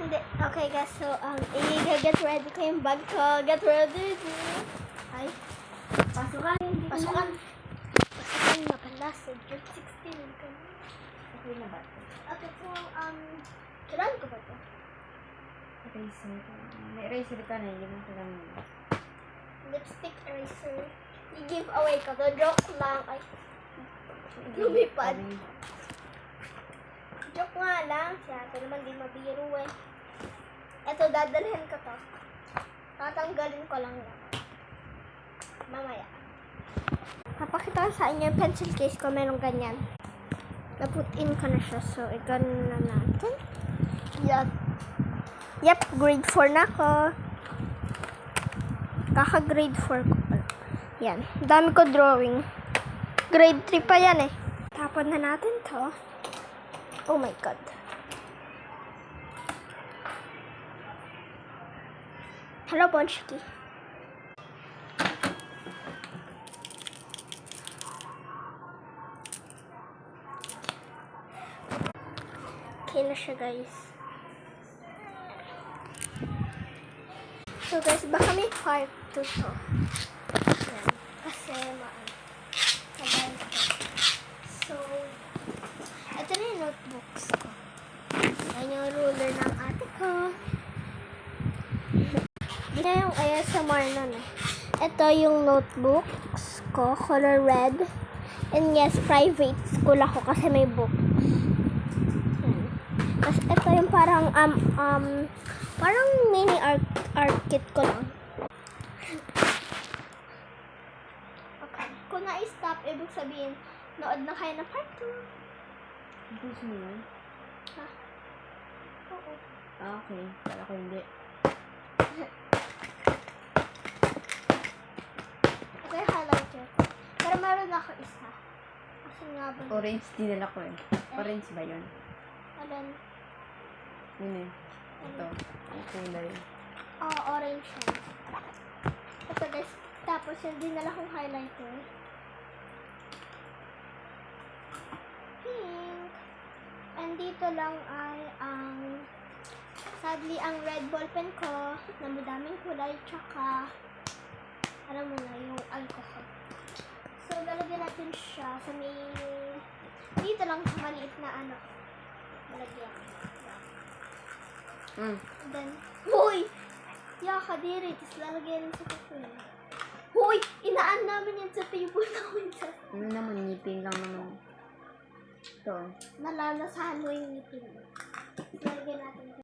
Hindi. Okay guys, so i-get ready ko yung bag ko. Get ready. Ay. Pasukan. Pasukan na pala. So, grade 16. Okay na ba? Okay, so, kailangan ko ba ito? Eraser. May eraser ka na, hindi mo kailangan. Lipstick eraser. I-give away ko to. Joke lang. Ay. Lumipad. Joke nga lang. Siya, ito naman di mabiro eh. Ito, dadalhin ko to. Tatanggalin ko lang yan. Mamaya. Papakita ko sa inyo yung pencil case ko. Merong ganyan. Na-put in ko na siya. So, i-ganon na natin. Yan. Yep, grade 4 na ako. Kaka-grade 4 ko pala. Yan. Dami ko drawing. Grade 3 pa yan eh. Tapon na natin to. Oh my God. Hello, Bonchiki. Okay na siya, guys. So, guys, baka may part 2 to. Yan. Kasi, sabay ko. So, ito na yung notebooks ko. Yan yung ruler ng ate ko. Hindi na yung ASMR nun eh. Ito yung notebooks ko, color red. And yes, private school ako kasi may books. Tapos ito yung parang parang mini art kit ko lang. Okay. Kung na-stop, ibig sabihin, nood na kayo na part 2. Gusto mo yun? Ha? Oo. Ah, okay. Kala ko hindi. Ito yung highlighter ko. Pero meron ako isa. Kasi nga ba? Orange dinala ko eh. Orange ba yun? Alin? Yun eh. Ito. Ang kulay. Oo, orange yan. Ito guys. Tapos yung dinala kong highlighter. Pink. And dito lang ay sadly ang red ballpen ko na madaming kulay tsaka alam mo na yung alcohol. So lalagyan natin siya sa may dito lang sa maliit na lalagyan. Then, huy! Yaka, diri. Tapos lalagyan sa kape. Huy! Inaan namin yan sa table namin. Ano naman, ngipin lang naman. Ito. Nalalasahan mo yung ngipin mo. Lalagyan natin.